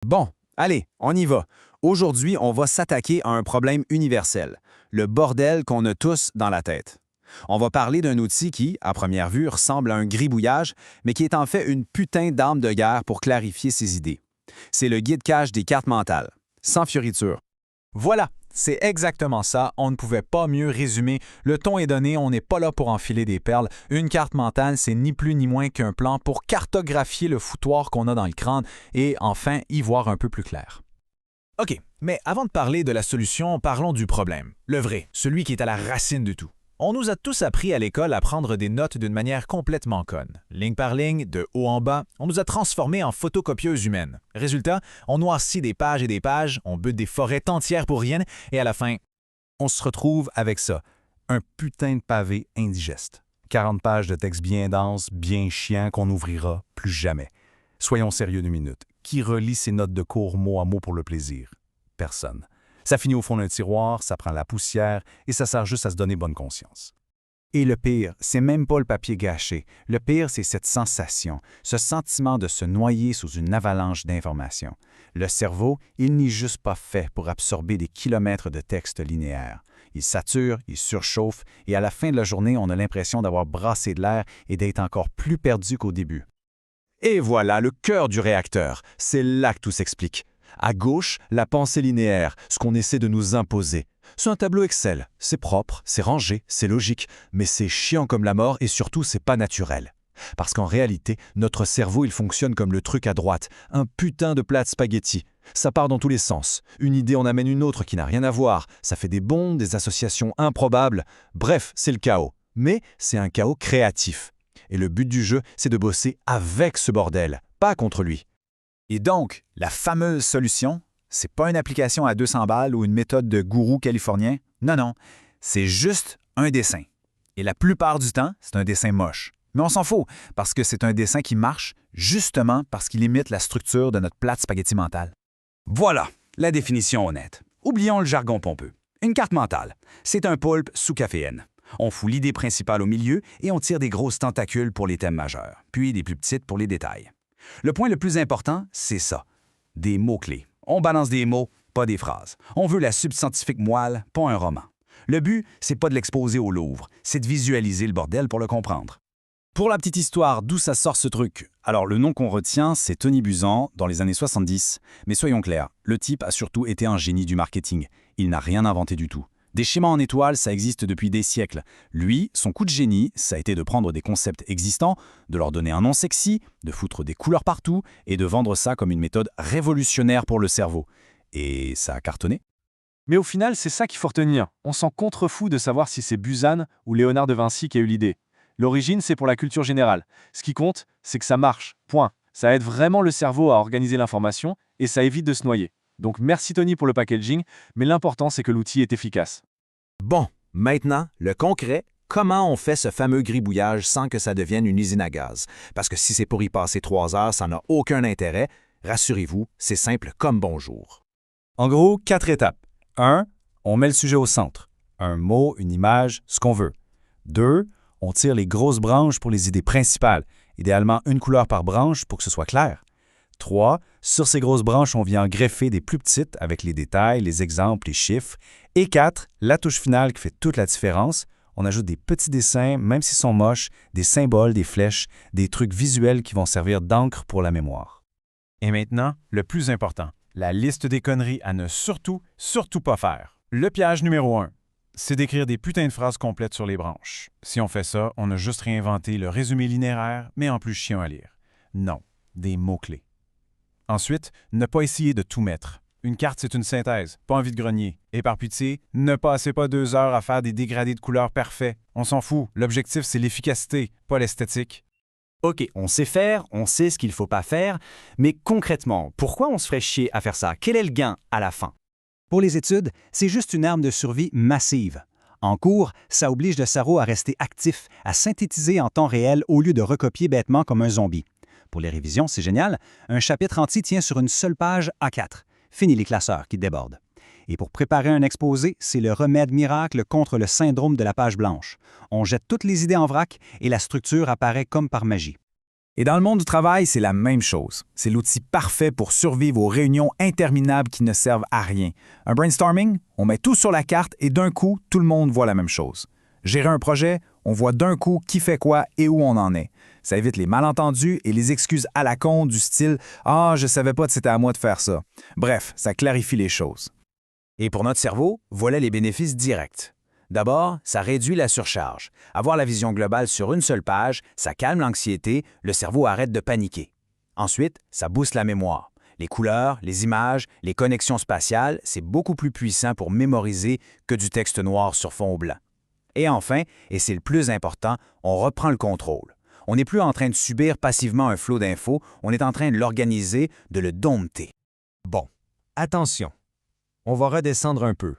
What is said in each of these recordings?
Bon, allez, on y va. Aujourd'hui, on va s'attaquer à un problème universel, le bordel qu'on a tous dans la tête. On va parler d'un outil qui, à première vue, ressemble à un gribouillage, mais qui est en fait une putain d'arme de guerre pour clarifier ses idées. C'est le guide cache des cartes mentales, sans fioriture. Voilà, c'est exactement ça. On ne pouvait pas mieux résumer. Le ton est donné, on n'est pas là pour enfiler des perles. Une carte mentale, c'est ni plus ni moins qu'un plan pour cartographier le foutoir qu'on a dans le crâne et enfin y voir un peu plus clair. OK, mais avant de parler de la solution, parlons du problème. Le vrai, celui qui est à la racine de tout. On nous a tous appris à l'école à prendre des notes d'une manière complètement conne. Ligne par ligne, de haut en bas, on nous a transformés en photocopieuses humaines. Résultat, on noircit des pages et des pages, on bute des forêts entières pour rien, et à la fin, on se retrouve avec ça, un putain de pavé indigeste. 40 pages de texte bien dense, bien chiant qu'on n'ouvrira plus jamais. Soyons sérieux 2 minutes. Qui relit ces notes de cours mot à mot pour le plaisir? Personne. Ça finit au fond d'un tiroir, ça prend la poussière et ça sert juste à se donner bonne conscience. Et le pire, c'est même pas le papier gâché. Le pire, c'est cette sensation, ce sentiment de se noyer sous une avalanche d'informations. Le cerveau, il n'est juste pas fait pour absorber des kilomètres de texte linéaire. Il sature, il surchauffe, et à la fin de la journée, on a l'impression d'avoir brassé de l'air et d'être encore plus perdu qu'au début. Et voilà le cœur du réacteur. C'est là que tout s'explique. À gauche, la pensée linéaire, ce qu'on essaie de nous imposer. C'est un tableau Excel. C'est propre, c'est rangé, c'est logique, mais c'est chiant comme la mort et surtout, c'est pas naturel. Parce qu'en réalité, notre cerveau, il fonctionne comme le truc à droite, un putain de plat de spaghettis. Ça part dans tous les sens. Une idée en amène une autre qui n'a rien à voir. Ça fait des bonds, des associations improbables. Bref, c'est le chaos. Mais c'est un chaos créatif. Et le but du jeu, c'est de bosser avec ce bordel, pas contre lui. Et donc, la fameuse solution, c'est pas une application à 200 balles ou une méthode de gourou californien. Non, non, c'est juste un dessin. Et la plupart du temps, c'est un dessin moche. Mais on s'en fout, parce que c'est un dessin qui marche justement parce qu'il imite la structure de notre plate spaghetti mentale. Voilà, la définition honnête. Oublions le jargon pompeux. Une carte mentale, c'est un poulpe sous caféine. On fout l'idée principale au milieu et on tire des grosses tentacules pour les thèmes majeurs, puis des plus petites pour les détails. Le point le plus important, c'est ça. Des mots-clés. On balance des mots, pas des phrases. On veut la substantifique moelle, pas un roman. Le but, c'est pas de l'exposer au Louvre, c'est de visualiser le bordel pour le comprendre. Pour la petite histoire, d'où ça sort ce truc? Alors, le nom qu'on retient, c'est Tony Buzan, dans les années 70. Mais soyons clairs, le type a surtout été un génie du marketing. Il n'a rien inventé du tout. Des schémas en étoiles, ça existe depuis des siècles. Lui, son coup de génie, ça a été de prendre des concepts existants, de leur donner un nom sexy, de foutre des couleurs partout et de vendre ça comme une méthode révolutionnaire pour le cerveau. Et ça a cartonné. Mais au final, c'est ça qu'il faut retenir. On s'en contrefout de savoir si c'est Buzan ou Léonard de Vinci qui a eu l'idée. L'origine, c'est pour la culture générale. Ce qui compte, c'est que ça marche. Point. Ça aide vraiment le cerveau à organiser l'information et ça évite de se noyer. Donc merci Tony pour le packaging, mais l'important c'est que l'outil est efficace. Bon, maintenant, le concret, comment on fait ce fameux gribouillage sans que ça devienne une usine à gaz? Parce que si c'est pour y passer 3 heures, ça n'a aucun intérêt. Rassurez-vous, c'est simple comme bonjour. En gros, 4 étapes. 1. On met le sujet au centre. Un mot, une image, ce qu'on veut. 2. On tire les grosses branches pour les idées principales, idéalement une couleur par branche pour que ce soit clair. 3. Sur ces grosses branches, on vient en greffer des plus petites avec les détails, les exemples, les chiffres. Et 4. La touche finale qui fait toute la différence. On ajoute des petits dessins, même s'ils sont moches, des symboles, des flèches, des trucs visuels qui vont servir d'encre pour la mémoire. Et maintenant, le plus important, la liste des conneries à ne surtout pas faire. Le piège numéro 1, c'est d'écrire des putains de phrases complètes sur les branches. Si on fait ça, on a juste réinventé le résumé linéaire, mais en plus chiant à lire. Non, des mots-clés. Ensuite, ne pas essayer de tout mettre. Une carte, c'est une synthèse, pas un vide-grenier. Et par pitié, ne passez pas 2 heures à faire des dégradés de couleurs parfaits. On s'en fout. L'objectif, c'est l'efficacité, pas l'esthétique. OK, on sait faire, on sait ce qu'il ne faut pas faire, mais concrètement, pourquoi on se ferait chier à faire ça? Quel est le gain à la fin? Pour les études, c'est juste une arme de survie massive. En cours, ça oblige le cerveau à rester actif, à synthétiser en temps réel au lieu de recopier bêtement comme un zombie. Pour les révisions, c'est génial, un chapitre entier tient sur une seule page A4. Fini les classeurs qui débordent. Et pour préparer un exposé, c'est le remède miracle contre le syndrome de la page blanche. On jette toutes les idées en vrac et la structure apparaît comme par magie. Et dans le monde du travail, c'est la même chose. C'est l'outil parfait pour survivre aux réunions interminables qui ne servent à rien. Un brainstorming, on met tout sur la carte et d'un coup, tout le monde voit la même chose. Gérer un projet, on voit d'un coup qui fait quoi et où on en est. Ça évite les malentendus et les excuses à la con du style « Ah, je savais pas que c'était à moi de faire ça ». Bref, ça clarifie les choses. Et pour notre cerveau, voilà les bénéfices directs. D'abord, ça réduit la surcharge. Avoir la vision globale sur une seule page, ça calme l'anxiété, le cerveau arrête de paniquer. Ensuite, ça booste la mémoire. Les couleurs, les images, les connexions spatiales, c'est beaucoup plus puissant pour mémoriser que du texte noir sur fond blanc. Et enfin, et c'est le plus important, on reprend le contrôle. On n'est plus en train de subir passivement un flot d'infos, on est en train de l'organiser, de le dompter. Bon, attention. On va redescendre un peu.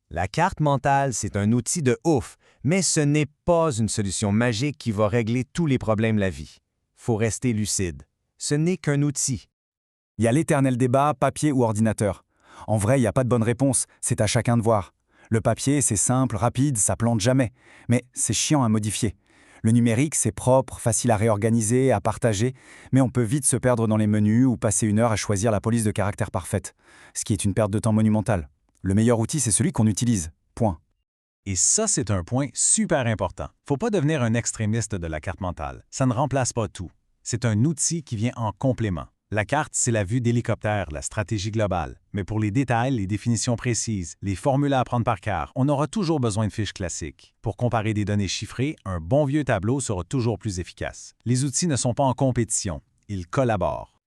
La carte mentale, c'est un outil de ouf, mais ce n'est pas une solution magique qui va régler tous les problèmes de la vie. Faut rester lucide. Ce n'est qu'un outil. Il y a l'éternel débat, papier ou ordinateur. En vrai, il n'y a pas de bonne réponse, c'est à chacun de voir. Le papier, c'est simple, rapide, ça plante jamais. Mais c'est chiant à modifier. Le numérique, c'est propre, facile à réorganiser, à partager, mais on peut vite se perdre dans les menus ou passer une heure à choisir la police de caractère parfaite, ce qui est une perte de temps monumentale. Le meilleur outil, c'est celui qu'on utilise. Point. Et ça, c'est un point super important. Faut pas devenir un extrémiste de la carte mentale. Ça ne remplace pas tout. C'est un outil qui vient en complément. La carte, c'est la vue d'hélicoptère, la stratégie globale. Mais pour les détails, les définitions précises, les formules à apprendre par cœur, on aura toujours besoin de fiches classiques. Pour comparer des données chiffrées, un bon vieux tableau sera toujours plus efficace. Les outils ne sont pas en compétition, ils collaborent.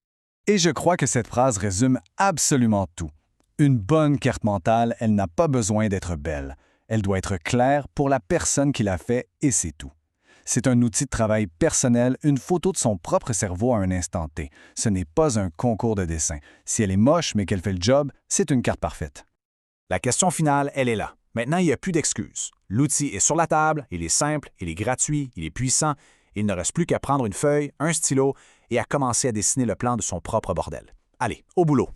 Et je crois que cette phrase résume absolument tout. Une bonne carte mentale, elle n'a pas besoin d'être belle. Elle doit être claire pour la personne qui l'a fait et c'est tout. C'est un outil de travail personnel, une photo de son propre cerveau à un instant T. Ce n'est pas un concours de dessin. Si elle est moche mais qu'elle fait le job, c'est une carte parfaite. La question finale, elle est là. Maintenant, il n'y a plus d'excuses. L'outil est sur la table, il est simple, il est gratuit, il est puissant. Il ne reste plus qu'à prendre une feuille, un stylo et à commencer à dessiner le plan de son propre bordel. Allez, au boulot!